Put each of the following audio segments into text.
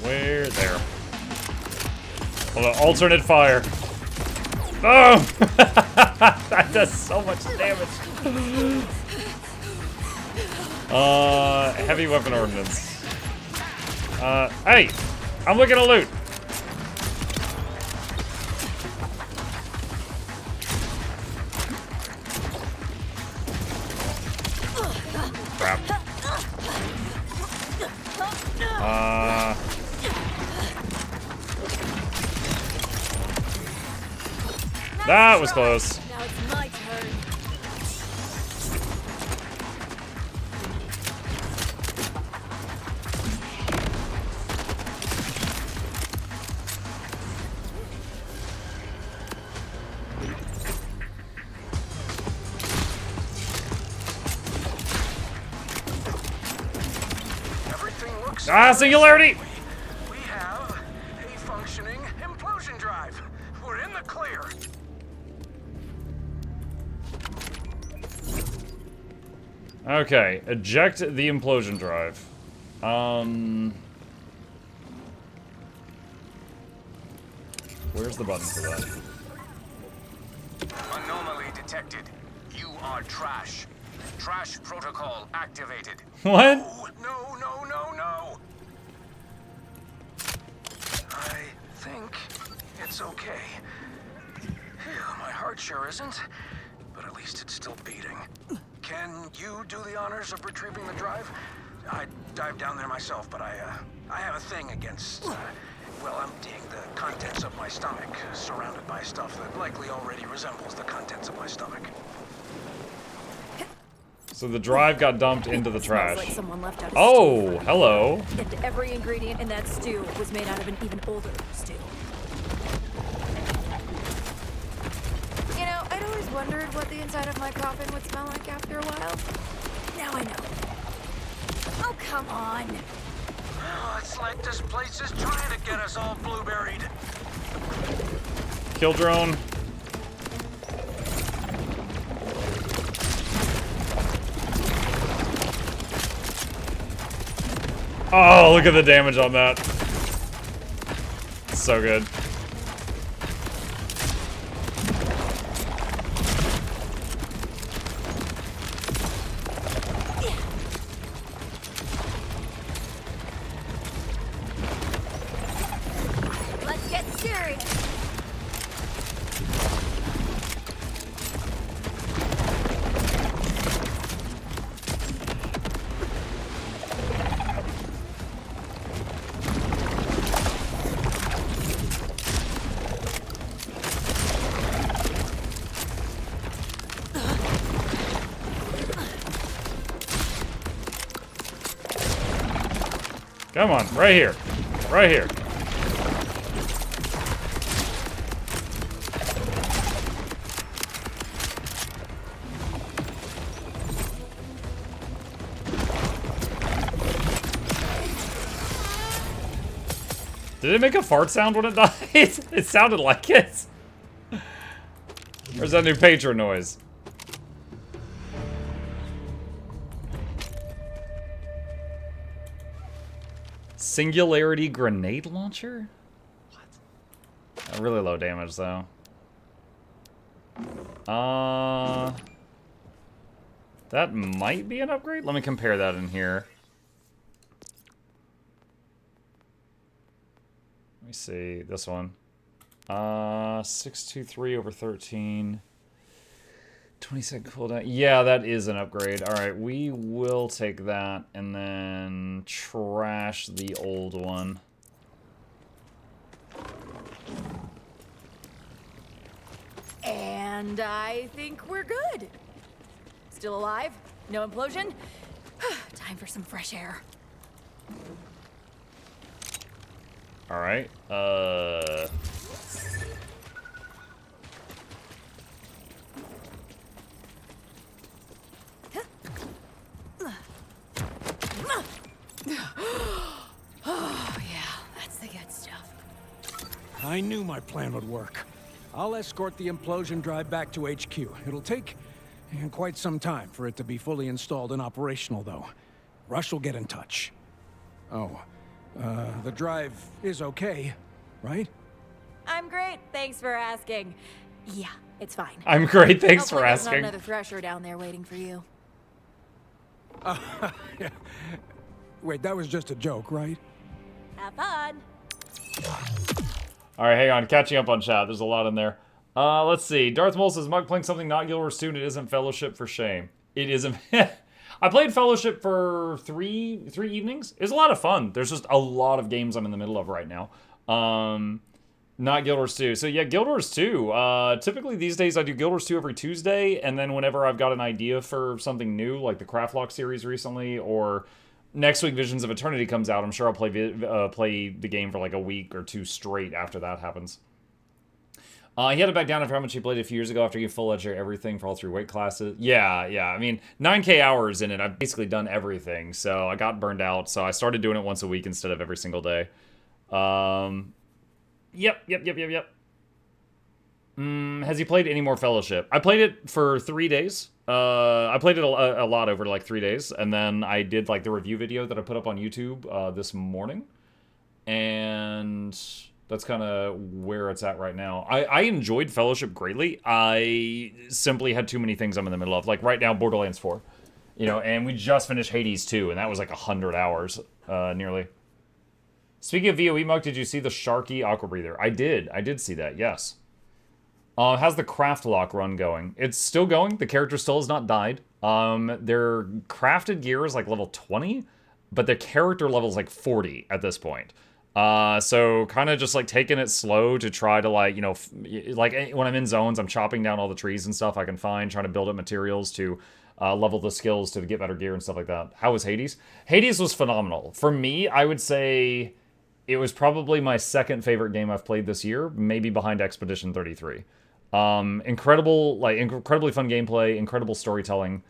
Where? There. Hold on, alternate fire. Oh! That does so much damage. Heavy weapon ordnance. Hey! I'm looking to loot. Crap. That was close. Now it's my turn. Everything looks Singularity! We have a functioning implosion drive. We're in the clear. Okay, eject the implosion drive. Where's the button for that? Anomaly detected. You are trash. Trash protocol activated. What? No, no, no, no. I think it's okay. Phew, my heart sure isn't, but at least it's still beating. Can you do the honors of retrieving the drive? I'd dive down there myself, but I have a thing against, well, emptying the contents of my stomach, surrounded by stuff that likely already resembles the contents of my stomach. So the drive got dumped into the Smells trash. like someone left out a Oh, stew. hello. And every ingredient in that stew was made out of an even older stew. You know, I'd always wondered what the inside of my coffin would smell like after a while. Now I know. Oh, come on. Oh, it's like this place is trying to get us all blueberried. Kill drone. Oh, look at the damage on that. So good. Let's get serious. Come on, right here. Right here. Did it make a fart sound when it died? It sounded like it. Or is that new patron noise? Singularity grenade launcher? What? Really low damage though. That might be an upgrade. Let me compare that in here. Let me see this one. 623 over 13. 20-second cooldown. Yeah, that is an upgrade. All right, we will take that and then trash the old one. And I think we're good. Still alive? No implosion? Time for some fresh air. All right. Oh, yeah, that's the good stuff. I knew my plan would work. I'll escort the implosion drive back to HQ. It'll take quite some time for it to be fully installed and operational, though. Rush will get in touch. Oh, The drive is okay, right? I'm great. Thanks for asking. Yeah, it's fine. I'm great, thanks Hopefully for there's not asking. another thresher down there waiting for you. Yeah. Wait, that was just a joke, right? Have fun. Alright, hang on, catching up on chat. There's a lot in there. Let's see. Darth Maul says, Mug playing something not Guild Wars 2 and it isn't Fellowship for shame. It isn't. I played Fellowship for three evenings. It was a lot of fun. There's just a lot of games I'm in the middle of right now. Not Guild Wars 2. So yeah, Guild Wars 2. Typically these days I do Guild Wars 2 every Tuesday, and then whenever I've got an idea for something new, like the Craftlock series recently, or next week Visions of Eternity comes out, I'm sure I'll play the game for like a week or two straight after that happens. He had to back down after how much he played a few years ago after getting full edge everything for all 3 weight classes. Yeah. I mean, 9K hours in it. I've basically done everything, so I got burned out. So I started doing it once a week instead of every single day. Yep. Has he played any more Fellowship? I played it for 3 days. I played it a lot over like 3 days, and then I did like the review video that I put up on YouTube this morning, and that's kind of where it's at right now. I enjoyed Fellowship greatly. I simply had too many things I'm in the middle of. Like right now, Borderlands 4, and we just finished Hades 2, and that was like 100 hours nearly. Speaking of VOE, Mug, did you see the Sharky Aqua Breather? I did see that, yes. How's the Craftlock run going? It's still going. The character still has not died. Their crafted gear is like level 20, but their character level is like 40 at this point. So kind of just like taking it slow to try to like, like when I'm in zones, I'm chopping down all the trees and stuff I can find, trying to build up materials to level the skills to get better gear and stuff like that. How was Hades? Hades was phenomenal. For me, I would say it was probably my second favorite game I've played this year, maybe behind Expedition 33. Incredibly fun gameplay, incredible storytelling.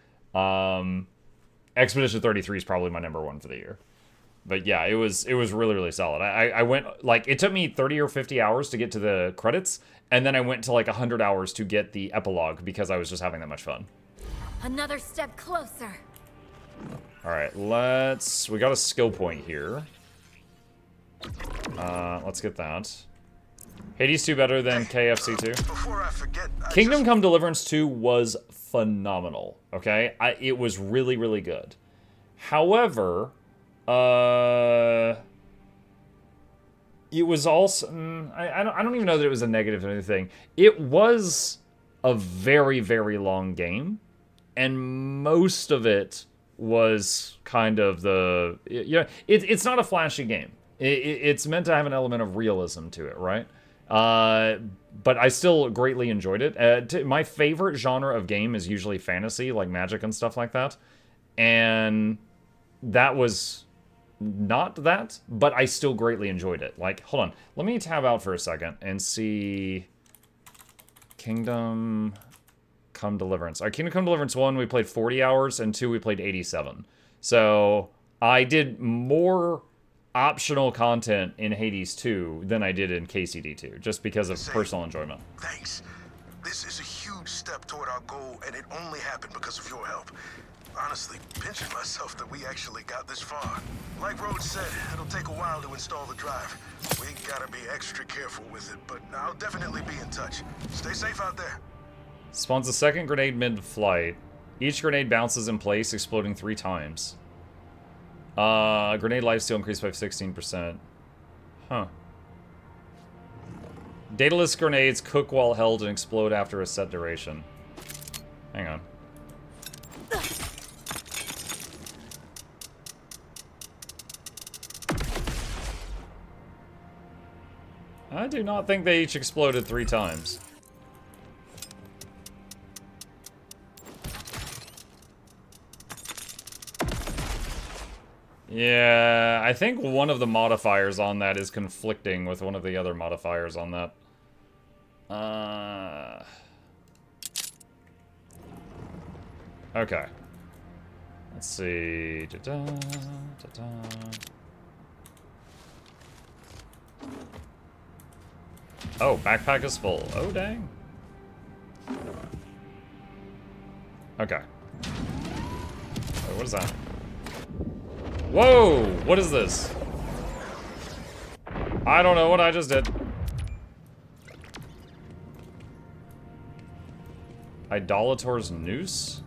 Expedition 33 is probably my #1 for the year. But yeah, it was really, really solid. I went, like, it took me 30 or 50 hours to get to the credits, and then I went to like 100 hours to get the epilogue because I was just having that much fun. Another step closer. Alright, we got a skill point here. Let's get that. Hades 2 better than KFC 2? Before I forget, Kingdom Come Deliverance 2 was phenomenal, okay? It was really, really good. However, it was also... I don't even know that it was a negative or anything. It was a very, very long game, and most of it was kind of the... it's not a flashy game. It's meant to have an element of realism to it, right? But I still greatly enjoyed it. My favorite genre of game is usually fantasy, like magic and stuff like that. And that was not that, but I still greatly enjoyed it. Like, hold on. Let me tab out for a second and see Kingdom Come Deliverance. Kingdom Come Deliverance 1, we played 40 hours, and 2, we played 87. So I did more optional content in Hades 2 than I did in KCD 2, just because of personal enjoyment. Thanks. This is a huge step toward our goal, and it only happened because of your help. Honestly, pinching myself that we actually got this far. Like Rhodes said, it'll take a while to install the drive. We gotta be extra careful with it, but I'll definitely be in touch. Stay safe out there. Spawns a second grenade mid-flight. Each grenade bounces in place, exploding 3 times. Grenade lifesteal increased by 16%. Huh. Dataless grenades cook while held and explode after a set duration. Hang on. I do not think they each exploded 3 times. Yeah, I think one of the modifiers on that is conflicting with one of the other modifiers on that. Okay. Let's see. Da-da, da-da. Oh, backpack is full. Oh, dang. Okay. Wait, what is that? Whoa! What is this? I don't know what I just did. Idolator's Noose?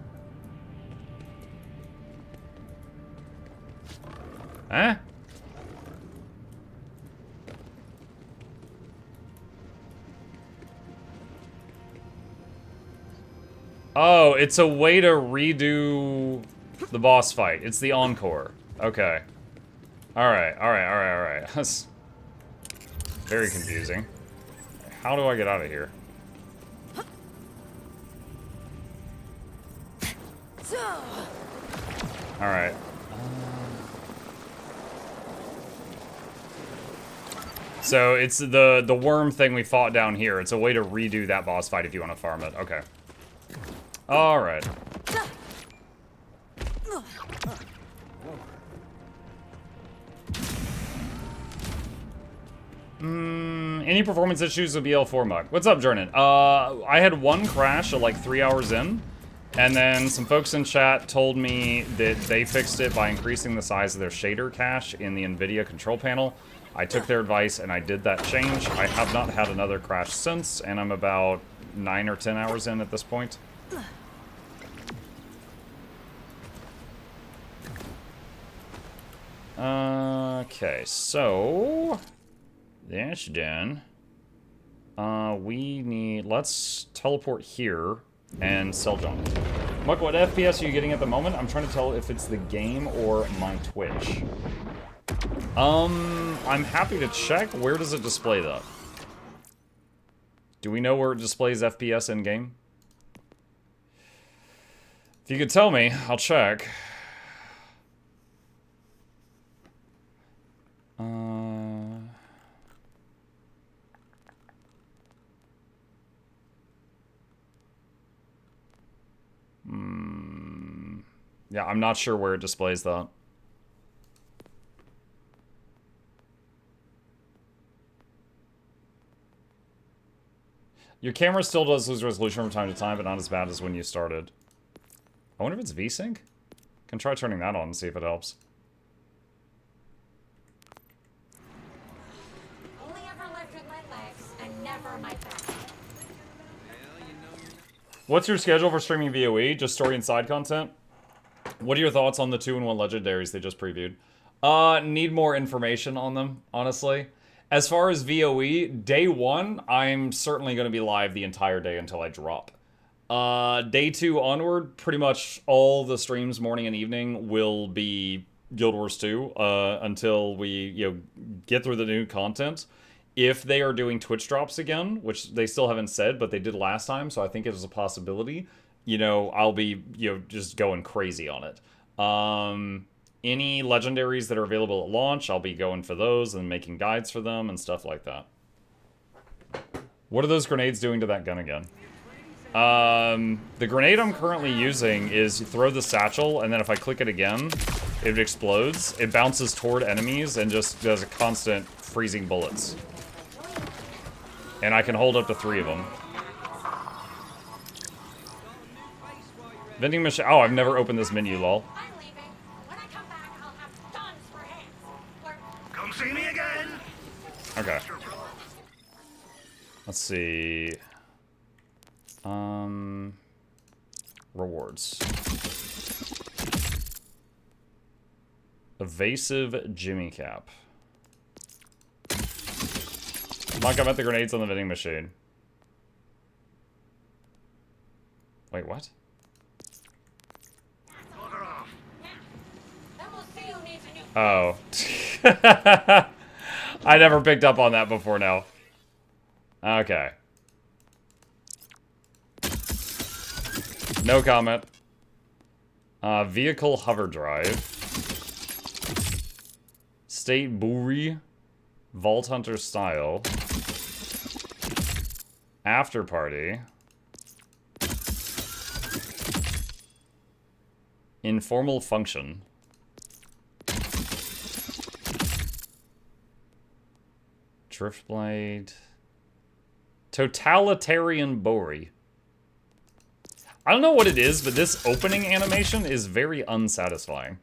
Huh? Oh, it's a way to redo the boss fight. It's the encore. Okay. Alright. That's very confusing. How do I get out of here? Alright. So it's the worm thing we fought down here. It's a way to redo that boss fight if you want to farm it. Okay. Alright. Any performance issues with BL4 Mug? What's up, Jordan? I had one crash at like 3 hours in, and then some folks in chat told me that they fixed it by increasing the size of their shader cache in the NVIDIA control panel. I took their advice and I did that change. I have not had another crash since, and I'm about 9 or 10 hours in at this point. Okay, so that's done. Let's teleport here and sell junk. Muck, what FPS are you getting at the moment? I'm trying to tell if it's the game or my Twitch. I'm happy to check. Where does it display that? Do we know where it displays FPS in game? If you could tell me, I'll check. Yeah, I'm not sure where it displays that. Your camera still does lose resolution from time to time, but not as bad as when you started. I wonder if it's VSync? Can try turning that on and see if it helps. Only ever lived with my legs and never my back. What's your schedule for streaming VOE? Just story and side content? What are your thoughts on the 2-in-1 legendaries they just previewed? Need more information on them, honestly. As far as VOE, day 1, I'm certainly going to be live the entire day until I drop. Day 2 onward, pretty much all the streams, morning and evening, will be Guild Wars 2 until we, get through the new content. If they are doing Twitch drops again, which they still haven't said, but they did last time, so I think it is a possibility, I'll be, just going crazy on it. Any legendaries that are available at launch, I'll be going for those and making guides for them and stuff like that. What are those grenades doing to that gun again? The grenade I'm currently using is you throw the satchel, and then if I click it again, it explodes. It bounces toward enemies and just does a constant freezing bullets. And I can hold up to 3 of them. Vending machine. Oh, I've never opened this menu, lol. I'm leaving. When I come back, I'll have guns for hands. Come see me again. Okay. Let's see. Rewards. Evasive Jimmy Cap. Mike, I met the grenades on the vending machine. Wait, what? Then we'll see who needs a new. Oh. I never picked up on that before now. Okay. No comment. Vehicle hover drive. State Buri. Vault Hunter style. After party. Informal function. Driftblade. Totalitarian Bori. I don't know what it is, but this opening animation is very unsatisfying.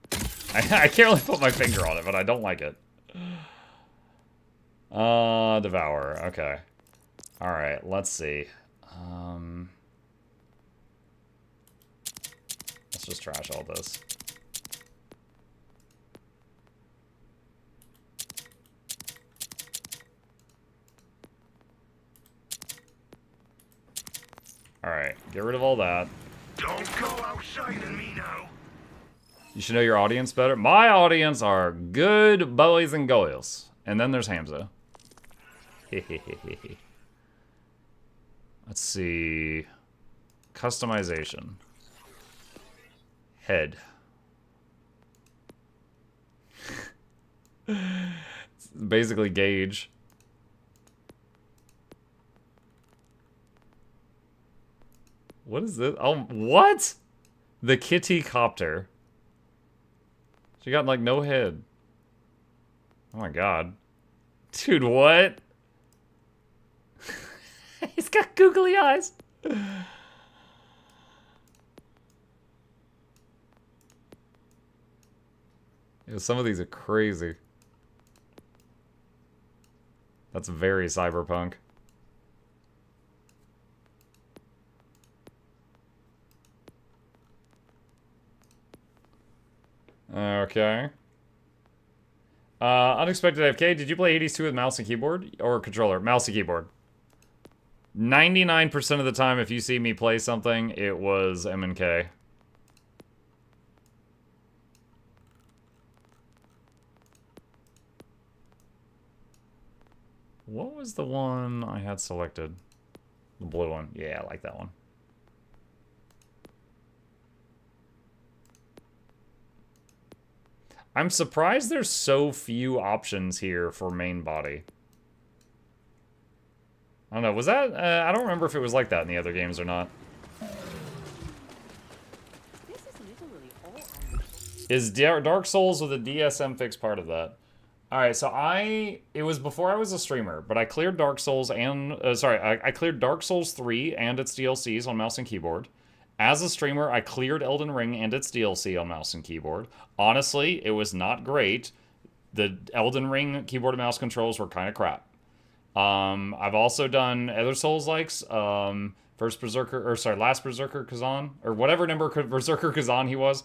I can't really put my finger on it, but I don't like it. Devour. Okay. Alright, let's see. Let's just trash all this. Alright, get rid of all that. Don't go outsiding me now. You should know your audience better. My audience are good boys and girls. And then there's Hamza. Let's see. Customization. Head. It's basically Gauge. What is this? Oh, what? The kitty copter. She got, like, no head. Oh my god. Dude, what? He's got googly eyes. Yeah, some of these are crazy. That's very cyberpunk. Okay. Unexpected AFK. Did you play Hades 2 with mouse and keyboard? Or controller? Mouse and keyboard. 99% of the time, if you see me play something, it was M&K. What was the one I had selected? The blue one. Yeah, I like that one. I'm surprised there's so few options here for main body. I don't know, was that... I don't remember if it was like that in the other games or not. Is Dark Souls with a DSM fix part of that? Alright, so it was before I was a streamer, but I cleared Dark Souls and... I cleared Dark Souls 3 and its DLCs on mouse and keyboard. As a streamer, I cleared Elden Ring and its DLC on mouse and keyboard. Honestly, it was not great. The Elden Ring keyboard and mouse controls were kind of crap. I've also done other Souls-likes. Last Berserker Kazan, or whatever number Berserker Kazan he was.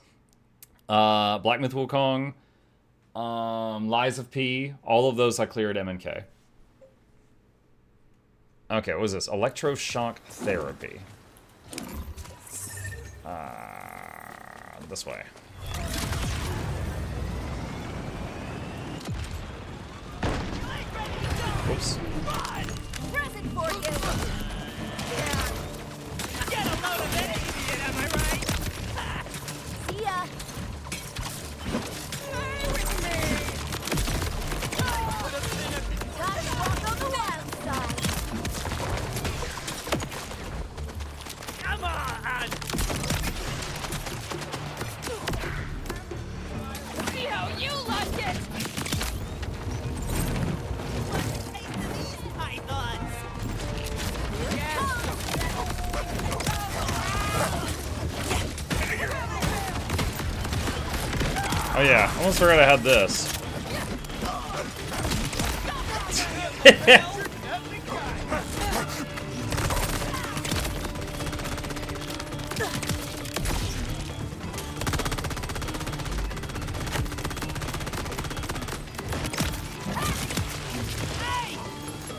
Black Myth Wukong. Lies of P. All of those I cleared M&K. Okay, what was this? Electroshock Therapy. This way. Oops. Present for you. Yeah. Get a load of that idiot, am I right? See ya. Gotta walk on the wild side. Come on! See how you like it! Pythons! Oh yeah, I almost forgot I had this. Hey!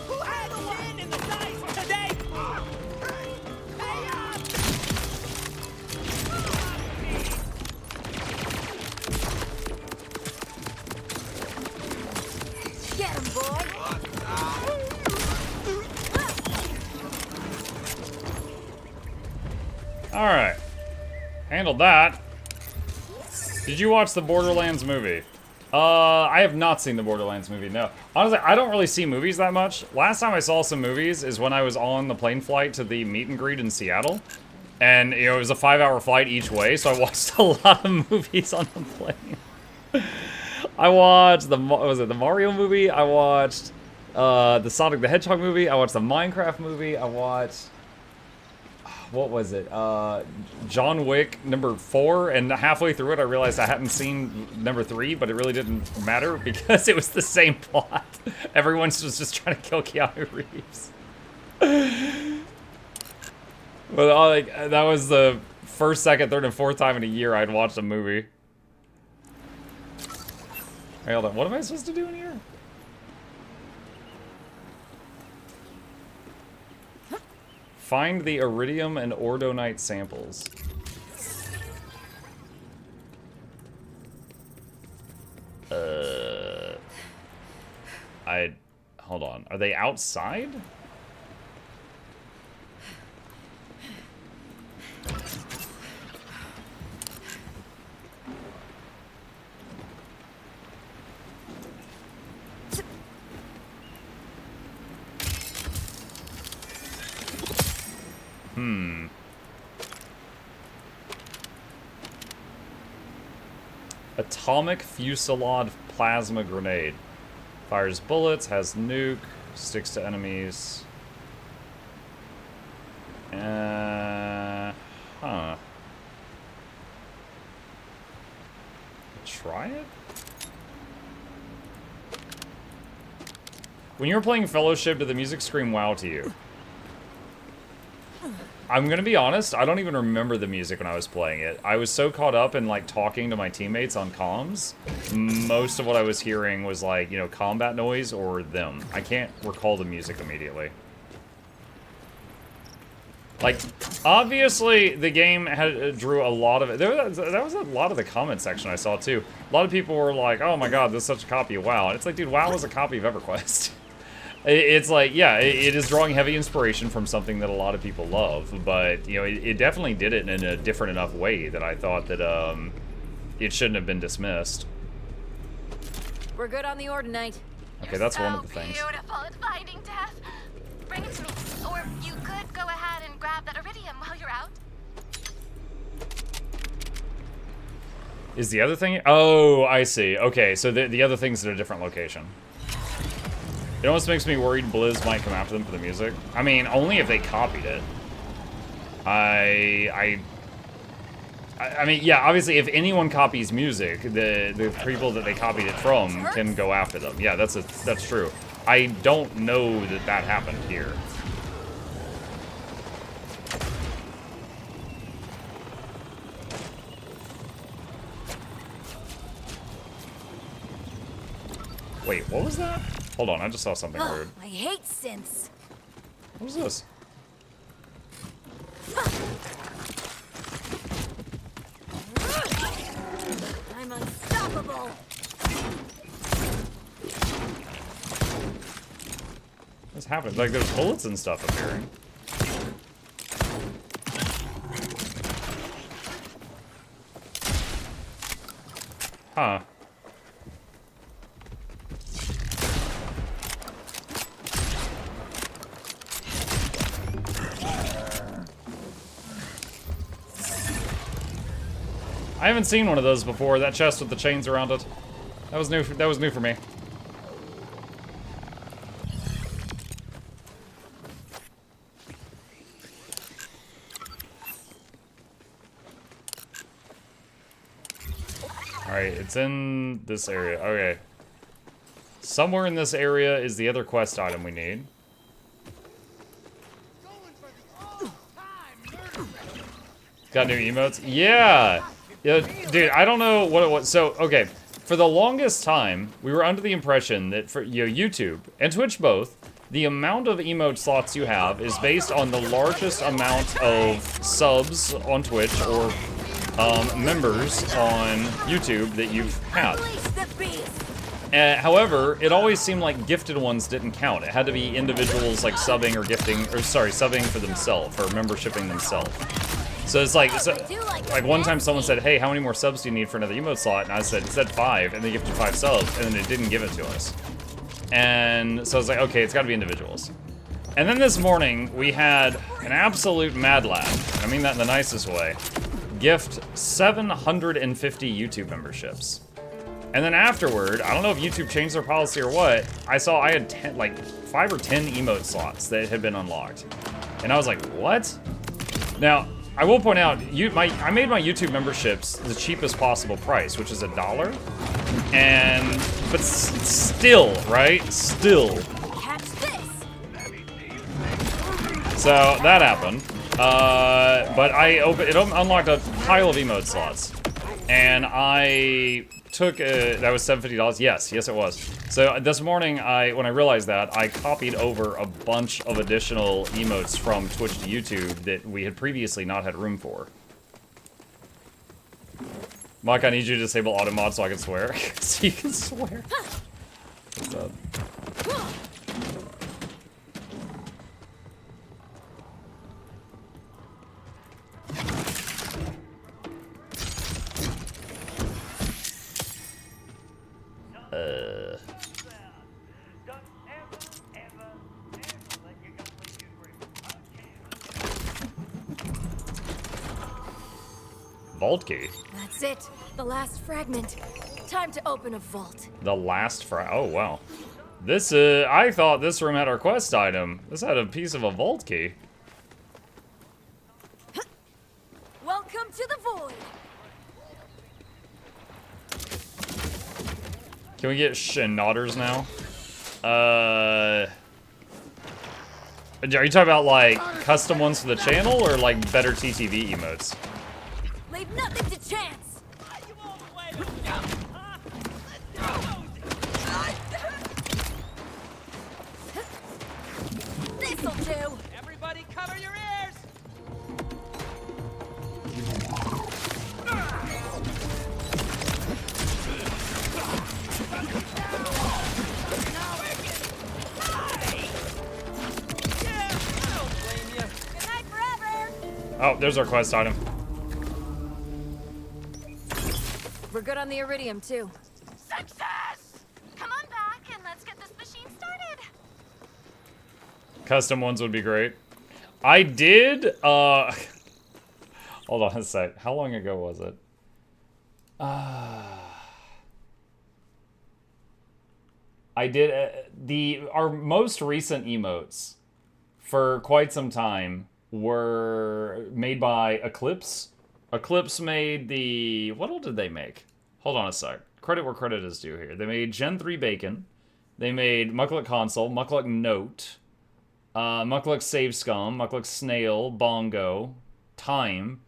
Who had a win in the dice today? Pay up! Get him, boy. Alright. Handled that. Did you watch the Borderlands movie? I have not seen the Borderlands movie, no. Honestly, I don't really see movies that much. Last time I saw some movies is when I was on the plane flight to the meet and greet in Seattle. And, you know, it was a 5-hour flight each way, so I watched a lot of movies on the plane. I watched the Mario movie, I watched the Sonic the Hedgehog movie, I watched the Minecraft movie, I watched... what was it? John Wick number 4, and halfway through it I realized I hadn't seen number 3, but it really didn't matter because it was the same plot. Everyone was just trying to kill Keanu Reeves. But like, that was the first, second, third, and fourth time in a year I'd watched a movie. Hey, hold on, what am I supposed to do in here? Find the iridium and ordonite samples. Hold on. Are they outside? Atomic Fusillade Plasma Grenade. Fires bullets, has nuke, sticks to enemies. Huh. Try it? When you're playing Fellowship, did the music scream WoW to you? I'm gonna be honest, I don't even remember the music when I was playing it. I was so caught up in, like, talking to my teammates on comms, most of what I was hearing was, like, you know, combat noise or them. I can't recall the music immediately. Like, obviously, the game drew a lot of it. That was a lot of the comment section I saw, too. A lot of people were like, oh my god, this is such a copy of WoW. And it's like, dude, WoW was a copy of EverQuest. It's like, yeah, it is drawing heavy inspiration from something that a lot of people love, but, you know, it definitely did it in a different enough way that I thought that, it shouldn't have been dismissed. We're good on the Ordinite. Okay, that's one of the things. Beautiful at finding death. Bring it to me. Or you could go ahead and grab that iridium while you're out. Is the other thing? Oh, I see. Okay, so the other thing's at a different location. It almost makes me worried Blizz might come after them for the music. I mean, only if they copied it. I mean, yeah, obviously, if anyone copies music, the people that they copied it from can go after them. Yeah, that's true. I don't know that that happened here. Wait, what was that? Hold on, I just saw something weird. I hate synths. What was this? I'm unstoppable. What's happening? Like, there's bullets and stuff appearing. Huh. I haven't seen one of those before. That chest with the chains around it. That was new. That was new for me. All right, it's in this area. Okay. Somewhere in this area is the other quest item we need. Got new emotes? Yeah! Yeah, dude, I don't know what it was. So, okay, for the longest time, we were under the impression that for YouTube and Twitch both, the amount of emote slots you have is based on the largest amount of subs on Twitch or members on YouTube that you've had. However, it always seemed like gifted ones didn't count. It had to be individuals like subbing or gifting, or sorry, subbing for themselves or membershiping themselves. So it's like, like one time someone said, hey, how many more subs do you need for another emote slot? And I said, it said 5, and they gifted 5 subs, and then it didn't give it to us. And so I was like, okay, it's gotta be individuals. And then this morning, we had an absolute mad lad, and I mean that in the nicest way, gift 750 YouTube memberships. And then afterward, I don't know if YouTube changed their policy or what, I saw I had 5 or 10 emote slots that had been unlocked. And I was like, what? Now, I will point out, I made my YouTube memberships the cheapest possible price, which is $1. But still, right? Still. Catch this. So that happened. But it unlocked a pile of emote slots. And I took, that was $750. Yes, it was. So this morning, when I realized that, I copied over a bunch of additional emotes from Twitch to YouTube that we had previously not had room for. Mike, I need you to disable auto mod so I can swear. So you can swear. What's up? Vault key. That's it. The last fragment. Time to open a vault. The last oh wow. This I thought this room had our quest item. This had a piece of a vault key. Welcome to the void. Can we get Shinodders now? Are you talking about like custom ones for the channel or like better TTV emotes? Leave nothing to chance. This'll do. Everybody cover your ears! Good night forever. Oh, there's our quest item. We're good on the iridium too. Success! Come on back and let's get this machine started. Custom ones would be great. I did, hold on a sec. How long ago was it? I did, our most recent emotes for quite some time were made by Eclipse. Eclipse made the, what all did they make? Hold on a sec. Credit where credit is due here. They made Gen 3 Bacon. They made Mukluk Console, Mukluk Note, Mukluk Save Scum, Mukluk Snail, Bongo, Time.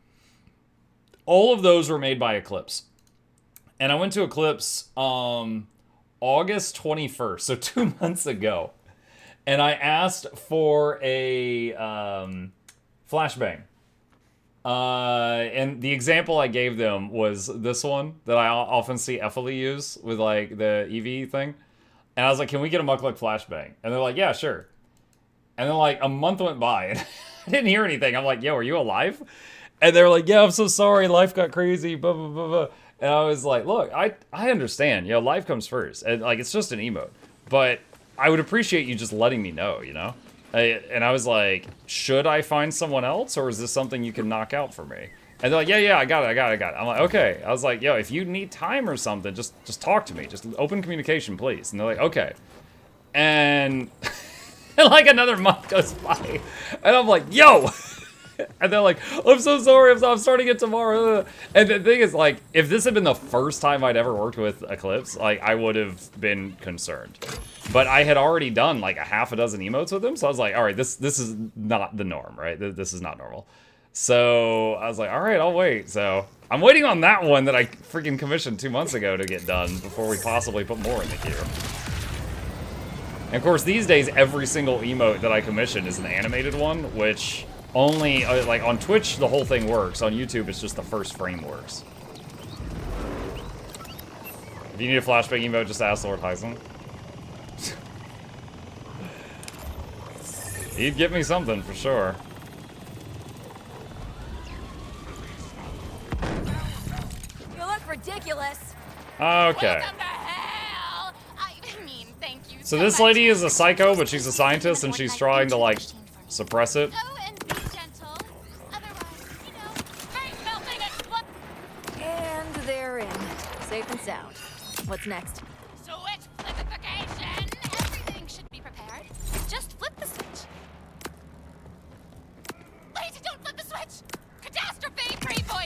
All of those were made by Eclipse. And I went to Eclipse August 21st, so 2 months ago. And I asked for a flashbang. And the example I gave them was this one that I often see Ephily use with like the EV thing. And I was like, can we get a Mukluk flashbang? And they're like, yeah, sure. And then like a month went by and I didn't hear anything. I'm like, yo, are you alive? And they were like, yeah, I'm so sorry. Life got crazy, blah, blah, blah, blah. And I was like, look, I understand. You know, life comes first. And like, it's just an emote. But I would appreciate you just letting me know, you know? And I was like, should I find someone else, or is this something you can knock out for me? And they're like, yeah, I got it. I'm like, okay. I was like, yo, if you need time or something, just talk to me. Just open communication, please. And they're like, okay. And like another month goes by, and I'm like, yo. And they're like, I'm so sorry, I'm starting it tomorrow. And the thing is, like, if this had been the first time I'd ever worked with Eclipse, like, I would have been concerned. But I had already done, like, a half a dozen emotes with them, so I was like, all right, this is not the norm, right? This is not normal. So I was like, all right, I'll wait. So I'm waiting on that one that I freaking commissioned 2 months ago to get done before we possibly put more in the queue. And of course, these days, every single emote that I commission is an animated one, which only, like, on Twitch, the whole thing works. On YouTube, it's just the first frame works. If you need a flashback emote, just ask Lord Heisen. He'd get me something, for sure. You look ridiculous. Okay. Welcome to hell! I mean, thank you So this much. lady is a psycho, but she's a scientist, and she's trying to, like, suppress it. Oh, and be gentle. Otherwise, you know, very melting and And they're in. Safe and sound. What's next?